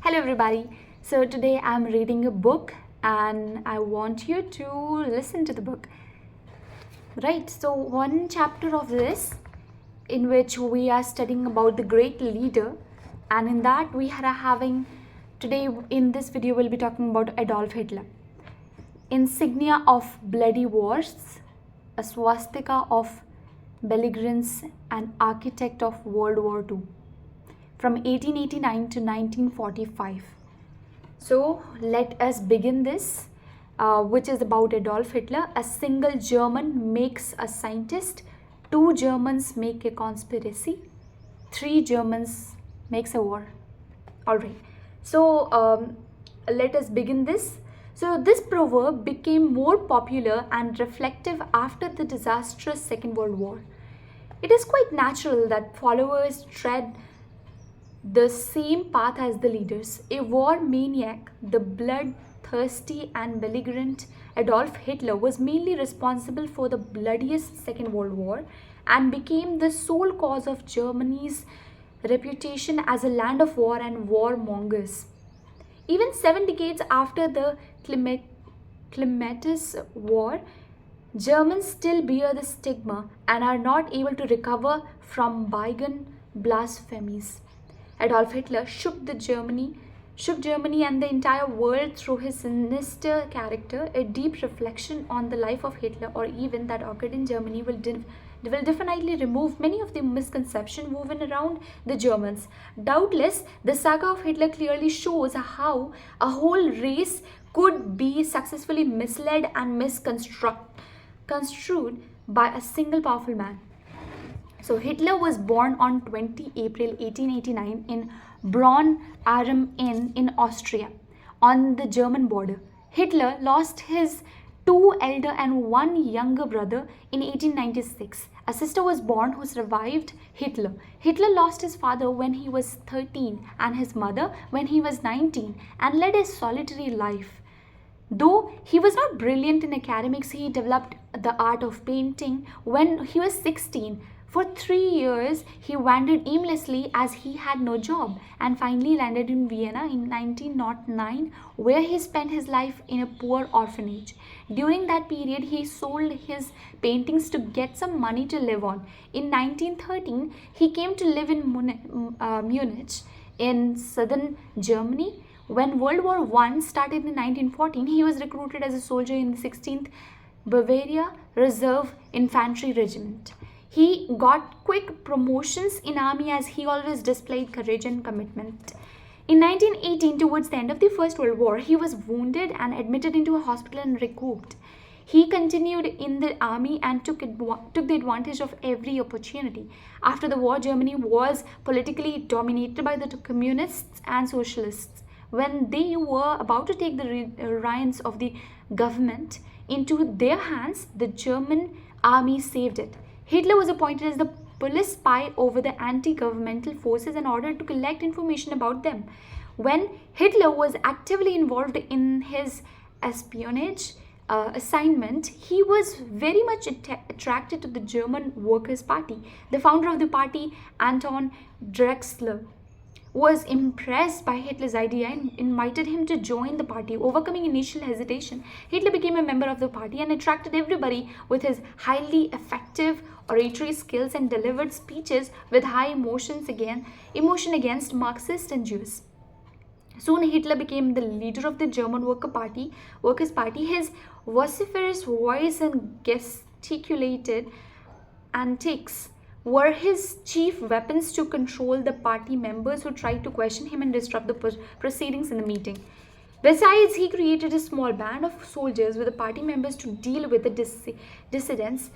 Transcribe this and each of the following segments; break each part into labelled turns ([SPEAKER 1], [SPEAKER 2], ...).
[SPEAKER 1] Hello everybody. So today I'm reading a book and I want you to listen to the book. Right, so one chapter of this in which we are studying about the great leader, and in that we are having today in this video we'll be talking about Adolf Hitler. Insignia of bloody wars, a swastika of belligerence, and architect of World War II. From 1889 to 1945. So let us begin this, which is about Adolf Hitler. A single German makes a scientist, 2 Germans make a conspiracy, 3 Germans makes a war. Alright, so let us begin this. So this proverb became more popular and reflective after the disastrous Second World War. It is quite natural that followers tread the same path as the leaders. A war maniac, the bloodthirsty and belligerent Adolf Hitler was mainly responsible for the bloodiest Second World War and became the sole cause of Germany's reputation as a land of war and warmongers. Even 7 decades after the Clematis War, Germans still bear the stigma and are not able to recover from bygone blasphemies. Adolf Hitler shook Germany and the entire world through his sinister character. A deep reflection on the life of Hitler, or even that occurred in Germany, will definitely remove many of the misconceptions woven around the Germans. Doubtless, the saga of Hitler clearly shows how a whole race could be successfully misled and misconstrued by a single powerful man. So Hitler was born on 20 April 1889 in Braun am Inn in Austria, on the German border. Hitler lost his 2 elder and 1 younger brother in 1896. A sister was born who survived Hitler. Hitler lost his father when he was 13 and his mother when he was 19 and led a solitary life. Though he was not brilliant in academics, he developed the art of painting when he was 16. For 3 years, he wandered aimlessly as he had no job and finally landed in Vienna in 1909, where he spent his life in a poor orphanage. During that period, he sold his paintings to get some money to live on. In 1913, he came to live in Munich in southern Germany. When World War I started in 1914, he was recruited as a soldier in the 16th Bavaria Reserve Infantry Regiment. He got quick promotions in army as he always displayed courage and commitment. In 1918, towards the end of the First World War, he was wounded and admitted into a hospital and recouped. He continued in the army and took the advantage of every opportunity. After the war, Germany was politically dominated by the communists and socialists. When they were about to take the reins of the government into their hands, the German army saved it. Hitler was appointed as the police spy over the anti-governmental forces and ordered to collect information about them. When Hitler was actively involved in his espionage assignment, he was very much attracted to the German Workers' Party. The founder of the party, Anton Drexler, was impressed by Hitler's idea and invited him to join the party. Overcoming initial hesitation, Hitler became a member of the party and attracted everybody with his highly effective oratory skills and delivered speeches with high emotion against Marxists and Jews. Soon Hitler became the leader of the German Workers' Party. His vociferous voice and gesticulated antics were his chief weapons to control the party members who tried to question him and disrupt the proceedings in the meeting. Besides, he created a small band of soldiers with the party members to deal with the dissidents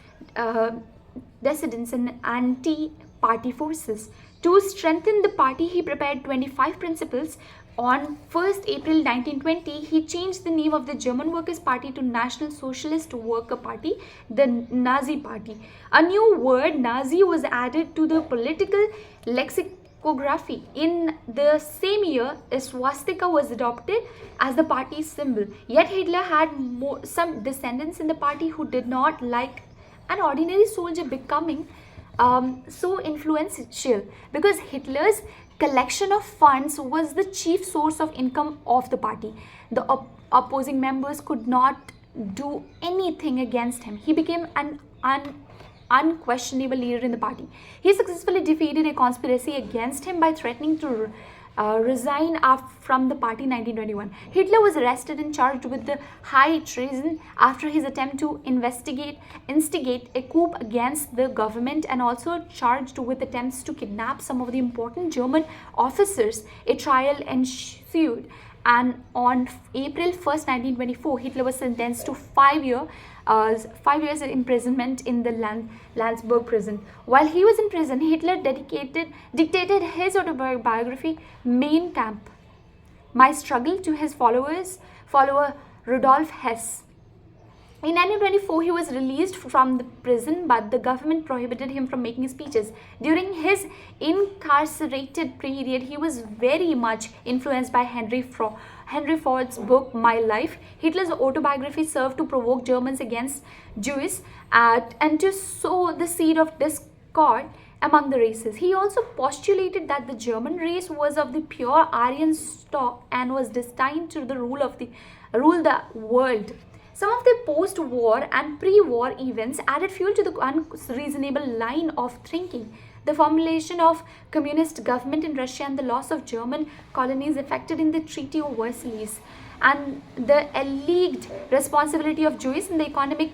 [SPEAKER 1] and anti-party forces. To strengthen the party, he prepared 25 principles. On 1st April 1920, he changed the name of the German Workers' Party to National Socialist Worker Party, the Nazi Party. A new word, Nazi, was added to the political lexicography. In the same year, a swastika was adopted as the party's symbol. Yet Hitler had some descendants in the party who did not like an ordinary soldier becoming so influential, because Hitler's collection of funds was the chief source of income of the party. The opposing members could not do anything against him. He became an unquestionable leader in the party. He successfully defeated a conspiracy against him by threatening to resign from the party in 1921. Hitler was arrested and charged with the high treason after his attempt to instigate a coup against the government, and also charged with attempts to kidnap some of the important German officers. A trial ensued, and on April 1st, 1924, Hitler was sentenced to 5 years imprisonment in the Landsberg prison. While he was in prison, Hitler dictated his autobiography, Mein Kampf, My Struggle, to his follower Rudolf Hess. In 1924, he was released from the prison, but the government prohibited him from making speeches. During his incarcerated period, he was very much influenced by Henry Ford's book, My Life. Hitler's autobiography served to provoke Germans against Jews and to sow the seed of discord among the races. He also postulated that the German race was of the pure Aryan stock and was destined to rule the world. Some of the post-war and pre-war events added fuel to the unreasonable line of thinking. The formulation of communist government in Russia and the loss of German colonies effected in the Treaty of Versailles, and the alleged responsibility of Jews in the economic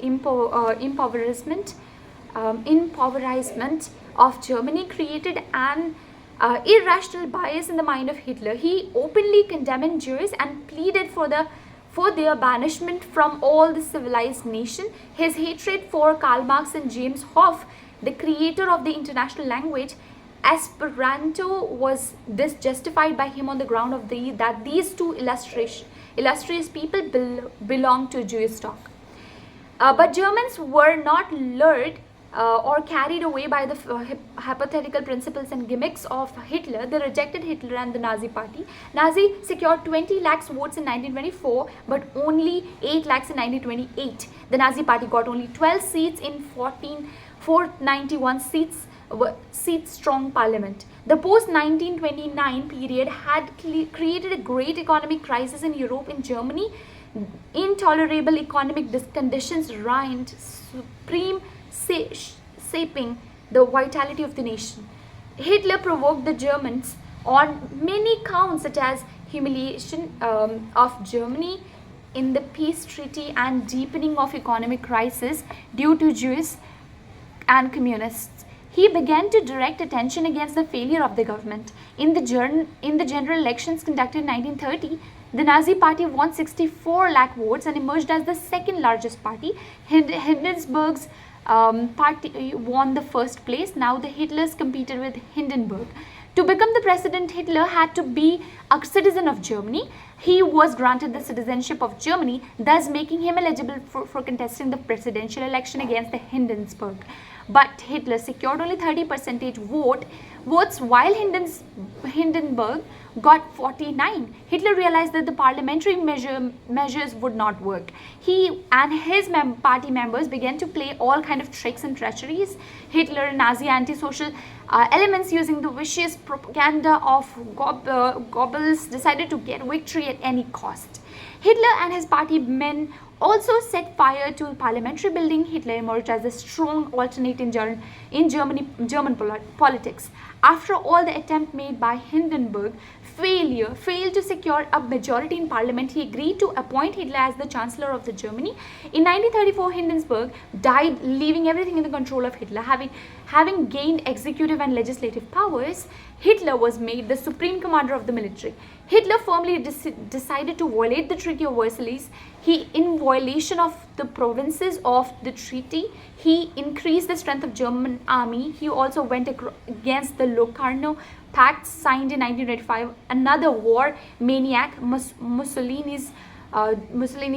[SPEAKER 1] impoverishment of Germany created an irrational bias in the mind of Hitler. He openly condemned Jews and pleaded for their banishment from all the civilized nation. His hatred for Karl Marx and James Hoff, the creator of the international language Esperanto, was justified by him on the ground of that these two illustrious people belong to Jewish stock. But Germans were not lured or carried away by the hypothetical principles and gimmicks of Hitler. They rejected Hitler and the Nazi party. Nazi secured 20 lakhs votes in 1924, but only 8 lakhs in 1928. The Nazi party got only 12 seats in 491 seats strong parliament. The post-1929 period had created a great economic crisis in Europe. In Germany, intolerable economic conditions reigned supreme, saping the vitality of the nation. Hitler provoked the Germans on many counts, such as humiliation of Germany in the peace treaty and deepening of economic crisis due to Jews and communists. He began to direct attention against the failure of the government. In the general elections conducted in 1930, the Nazi party won 64 lakh votes and emerged as the second largest party. Hindenburg's party won the first place. Now the Hitlers competed with Hindenburg. To become the president, Hitler had to be a citizen of Germany. He was granted the citizenship of Germany, thus making him eligible for contesting the presidential election against the Hindenburg. But Hitler secured only 30% votes while Hindenburg got 49. Hitler realized that the parliamentary measures would not work. He and his party members began to play all kind of tricks and treacheries. Hitler and Nazi anti-social elements, using the vicious propaganda of Goebbels, decided to get victory at any cost. Hitler and his party men also set fire to the parliamentary building. Hitler emerged as a strong alternate in German politics. After all the attempt made by Hindenburg failed to secure a majority in parliament, he agreed to appoint Hitler as the chancellor of the Germany. In 1934, Hindenburg died, leaving everything in the control of Hitler. Having gained executive and legislative powers, Hitler was made the supreme commander of the military. Hitler firmly decided to violate the Treaty of Versailles. In violation of the provinces of the treaty, he increased the strength of German army. He also went against the Locarno Pact signed in 1925. Another war maniac, Mussolini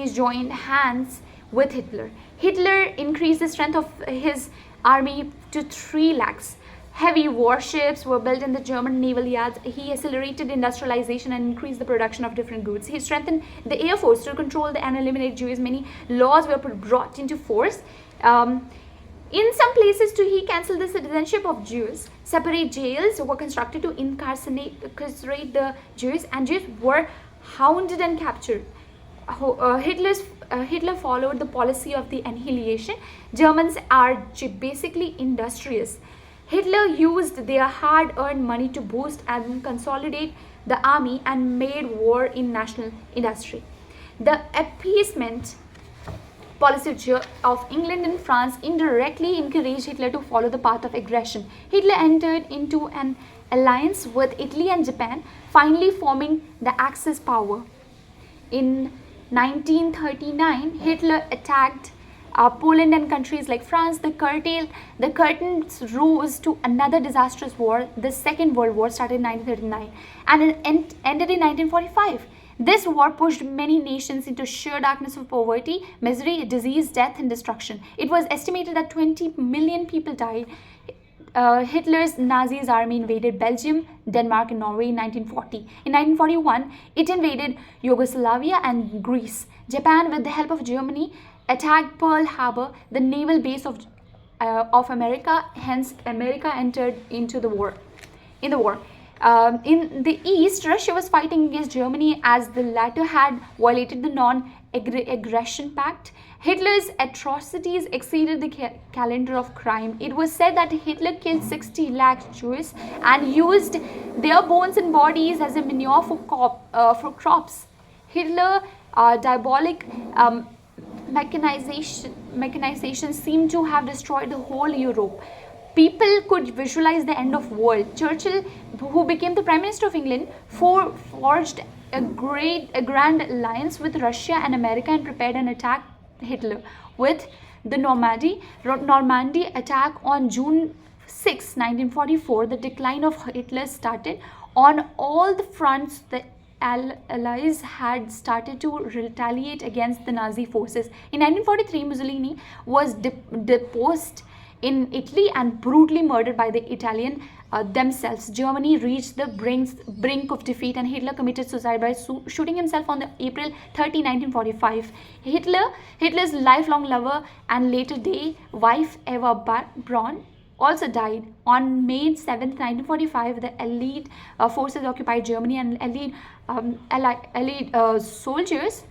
[SPEAKER 1] joined hands with Hitler. Hitler increased the strength of his army to 3 lakhs. Heavy warships were built in the German naval yards. He accelerated industrialization and increased the production of different goods. He strengthened the air force to control and eliminate Jews. Many laws were brought into force. In some places too, he cancelled the citizenship of Jews. Separate jails were constructed to incarcerate the Jews, and Jews were hounded and captured. Hitler followed the policy of the annihilation. Germans are basically industrious. Hitler used their hard-earned money to boost and consolidate the army and made war in national industry. The appeasement policy of England and France indirectly encouraged Hitler to follow the path of aggression. Hitler entered into an alliance with Italy and Japan, finally forming the Axis power. In 1939, Hitler attacked Poland and countries like France. The curtains rose to another disastrous war. The Second World War started in 1939 and it ended in 1945. This war pushed many nations into sheer darkness of poverty, misery, disease, death, and destruction. It was estimated that 20 million people died. Hitler's Nazi army invaded Belgium, Denmark, and Norway in 1940. In 1941, it invaded Yugoslavia and Greece. Japan, with the help of Germany, attacked Pearl Harbor, the naval base of America. Hence, America entered into the war. In the East, Russia was fighting against Germany as the latter had violated the Non-Aggression Pact. Hitler's atrocities exceeded the calendar of crime. It was said that Hitler killed 60 lakh Jews and used their bones and bodies as a manure for crops. Hitler's diabolic mechanization seemed to have destroyed the whole Europe. People could visualize the end of world. Churchill, who became the Prime Minister of England, forged a grand alliance with Russia and America and prepared an attack Hitler with the Normandy attack on June 6, 1944. The decline of Hitler started. On all the fronts, the Allies had started to retaliate against the Nazi forces. In 1943, Mussolini was deposed in Italy and brutally murdered by the Italians themselves. Germany reached the brink of defeat, and Hitler committed suicide by shooting himself on April 30, 1945. Hitler's lifelong lover and later day wife Eva Braun also died. On May 7, 1945, the Allied forces occupied Germany, and Allied soldiers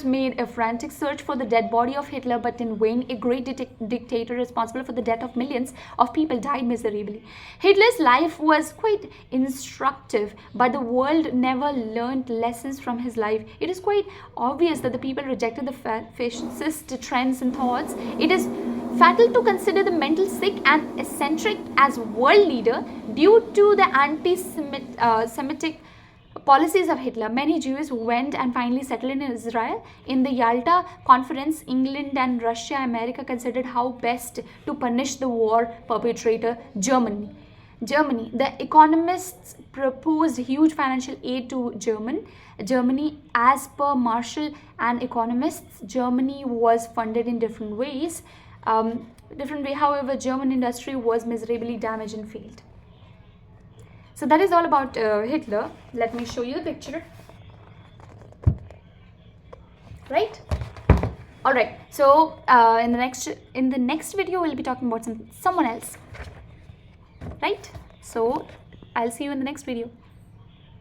[SPEAKER 1] made a frantic search for the dead body of Hitler, but in vain. A great dictator responsible for the death of millions of people died miserably. Hitler's life was quite instructive, but the world never learned lessons from his life. It is quite obvious that the people rejected the fascist trends and thoughts. It is fatal to consider the mental sick and eccentric as world leader due to the anti-Semitic policies of Hitler. Many Jews went and finally settled in Israel. In the Yalta Conference, England and Russia, America considered how best to punish the war perpetrator, Germany. The economists proposed huge financial aid to Germany. As per Marshall and economists, Germany was funded in different ways. However, German industry was miserably damaged and failed. So that is all about Hitler. Let me show you the picture. Right? All right. So in the next video, we'll be talking about someone else. Right? So I'll see you in the next video.